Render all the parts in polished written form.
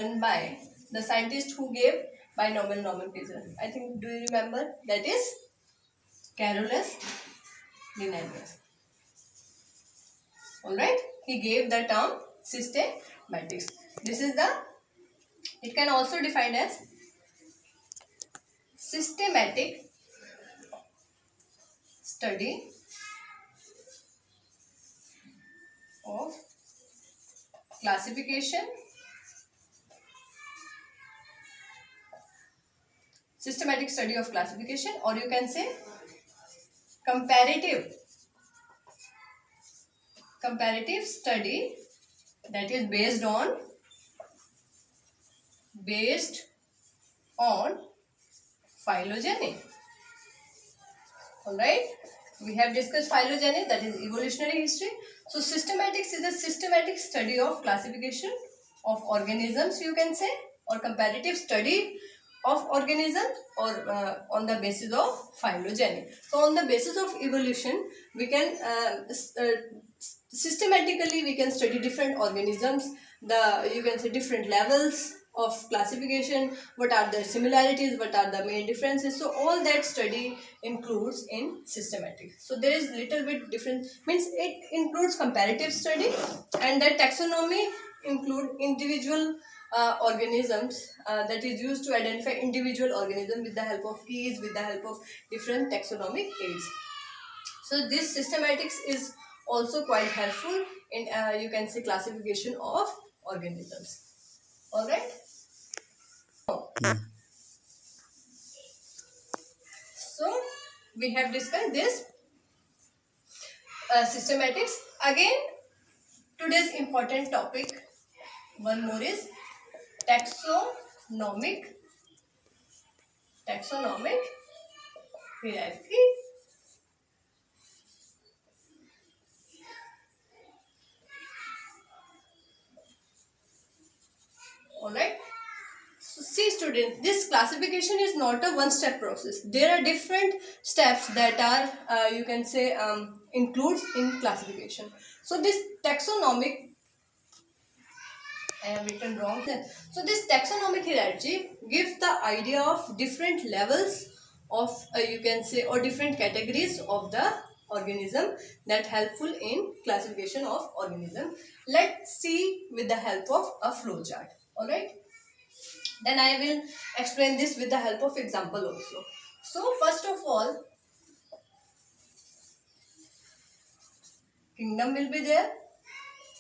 by the scientist who gave binomial nomenclature. I think, do you remember? That is Carolus Linnaeus. Alright, he gave the term systematics. This is the, it can also define as systematic study of classification, systematic study of classification, or you can say comparative study that is based on phylogeny. Alright, we have discussed phylogeny, that is evolutionary history. So systematics is a systematic study of classification of organisms, you can say, or comparative study of organisms, or on the basis of phylogeny. So on the basis of evolution, we can systematically we can study different organisms, the, you can say, different levels of classification, what are the similarities, what are the main differences. So all that study includes in systematic. So there is little bit different, means it includes comparative study, and that taxonomy include individual organisms, that is used to identify individual organisms with the help of keys, with the help of different taxonomic aids. So this systematics is also quite helpful in you can say classification of organisms. All right. So we have discussed this systematics. Again, today's important topic, one more, is taxonomic hierarchy. Alright. So see students, this classification is not a one-step process. There are different steps that are you can say includes in classification. So this taxonomic, I have written wrong there. So this taxonomic hierarchy gives the idea of different levels of you can say, or different categories of the organism that helpful in classification of organism. Let's see with the help of a flow chart. Alright. Then I will explain this with the help of example also. So first of all, kingdom will be there.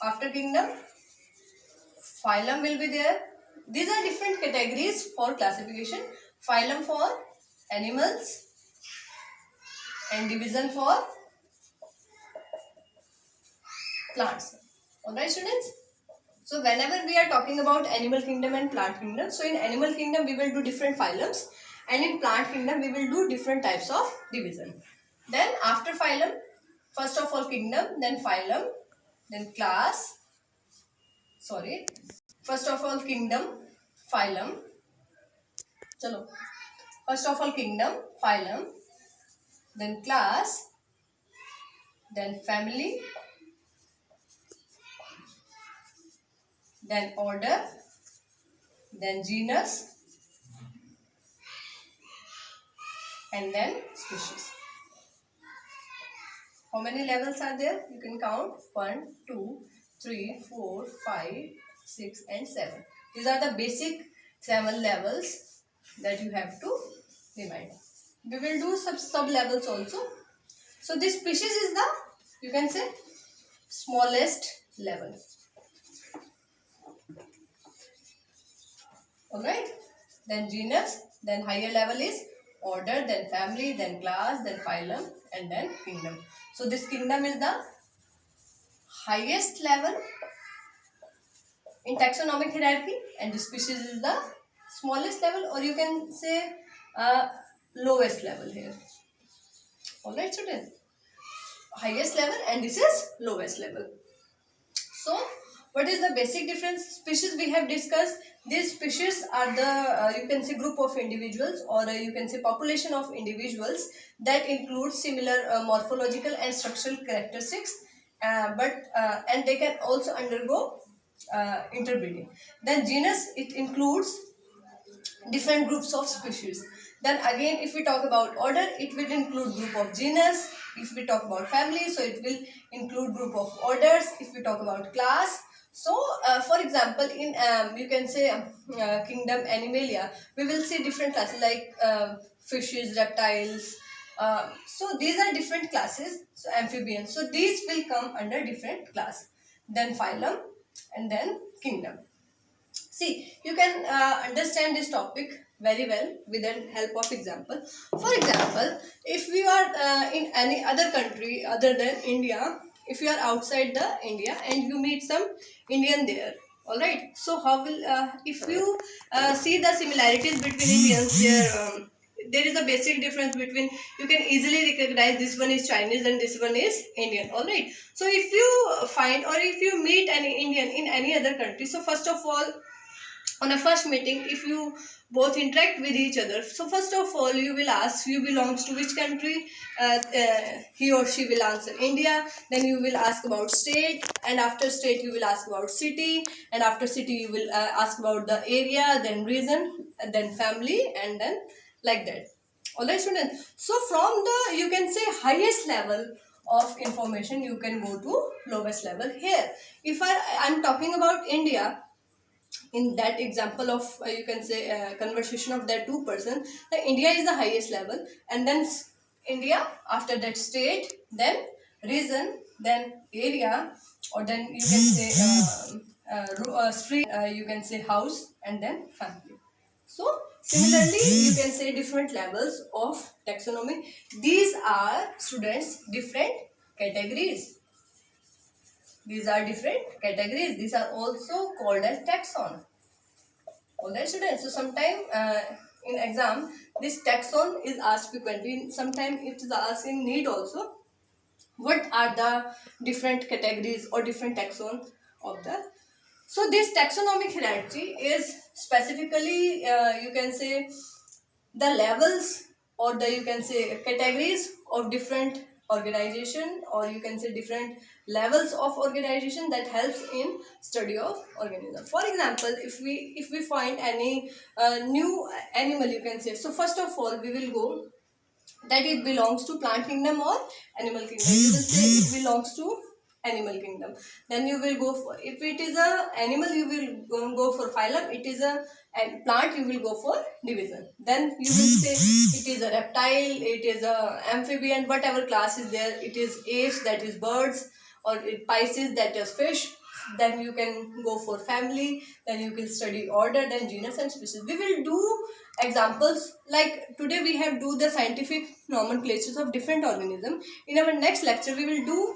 After kingdom, phylum will be there. These are different categories for classification. Phylum for animals and division for plants. Alright students. So whenever we are talking about animal kingdom and plant kingdom, so in animal kingdom we will do different phylums, and in plant kingdom we will do different types of division. Then after phylum, first of all kingdom, then phylum, then class, first of all kingdom, phylum, first of all kingdom, phylum, then class, then family, then order, then genus, and then species. How many levels are there? You can count 1, 2, 3, 4, 5, 6 and 7. These are the basic 7 levels that you have to remind. We will do sub levels also. So this species is the, you can say, smallest level. Alright. Then genus, then higher level is order, then family, then class, then phylum, and then kingdom. So this kingdom is the highest level in taxonomic hierarchy, and this species is the smallest level, or you can say lowest level here. Alright students, highest level and this is lowest level. So what is the basic difference? Species we have discussed. These species are the you can say group of individuals, or you can say population of individuals that include similar morphological and structural characteristics, and they can also undergo interbreeding. Then genus, it includes different groups of species. Then again, if we talk about order, it will include group of genus. If we talk about family, so it will include group of orders. If we talk about class, so for example, in you can say kingdom Animalia, we will see different classes like fishes, reptiles. So these are different classes. So amphibians, so these will come under different class. Then phylum, and then kingdom. See, you can understand this topic very well with the help of example. For example, if you are in any other country other than India, if you are outside the India and you meet some Indian there, all right. So how will if you see the similarities between Indians there? There is a basic difference between, you can easily recognize this one is Chinese and this one is Indian, all right. So if you find or if you meet any Indian in any other country, so first of all, on a first meeting, if you both interact with each other, so first of all you will ask you belongs to which country. He or she will answer India. Then you will ask about state, and after state you will ask about city, and after city you will ask about the area, then region, and then family, and then like that. Alright students, so from the, you can say, highest level of information, you can go to lowest level. Here if I'm talking about India, in that example of you can say conversation of that two person, the India is the highest level, and then India, after that state, then region, then area, or then you can say street, you can say house, and then family. So similarly you can say different levels of taxonomy. These are, students, different categories. These are different categories. These are also called as taxon. Alright students, so sometime in exam this taxon is asked frequently. Sometimes it is asked in need also. What are the different categories or different taxon of the? So this taxonomic hierarchy is specifically you can say the levels, or the, you can say, categories of different organization, or you can say different levels of organization that helps in study of organism. For example, if we find any new animal, you can say, so first of all we will go that it belongs to plant kingdom or animal kingdom. You will say it belongs to animal kingdom. Then you will go for, if it is a animal, you will go for phylum. It is a plant, you will go for division. Then you will say it is a reptile, it is a amphibian, whatever class is there. It is apes, that is birds, or Pisces, that is fish. Then you can go for family. Then you can study order, then genus and species. We will do examples like today we have do the scientific nomenclatures of different organisms. In our next lecture we will do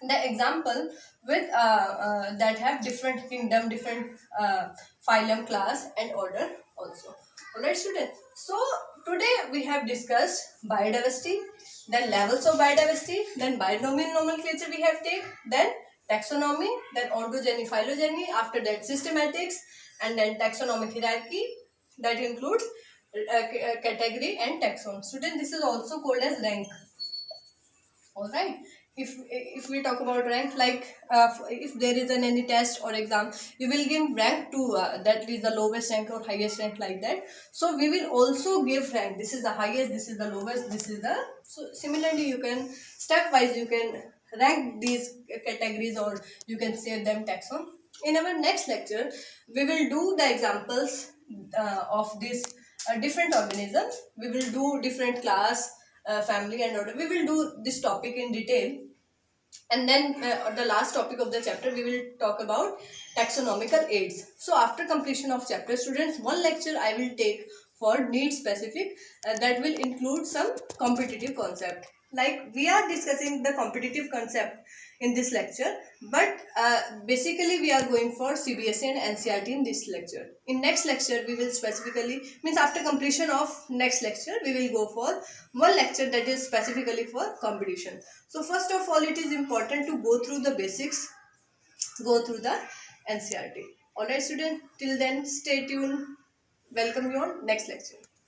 the example with that have different kingdom, different phylum, class and order also. Alright students, so today we have discussed biodiversity, then levels of biodiversity, then binomial nomenclature we have taken, then taxonomy, then ontogeny, phylogeny, after that systematics, and then taxonomic hierarchy that includes category and taxon. Student, this is also called as rank. All right. If we talk about rank, like if there is any test or exam, you will give rank to that is the lowest rank or highest rank, like that. So we will also give rank. This is the highest, this is the lowest, this is the, so similarly you can stepwise you can rank these categories, or you can say them taxon. In our next lecture we will do the examples of these different organisms. We will do different class, family and order. We will do this topic in detail, and then the last topic of the chapter we will talk about taxonomical aids. So after completion of chapter, students, one lecture I will take for need specific that will include some competitive concept. Like we are discussing the competitive concept in this lecture, but basically we are going for CBSE and NCERT in this lecture. In next lecture we will specifically, means after completion of next lecture we will go for one lecture that is specifically for competition. So first of all, it is important to go through the basics, go through the NCERT. Alright students, till then stay tuned. Welcome you on next lecture.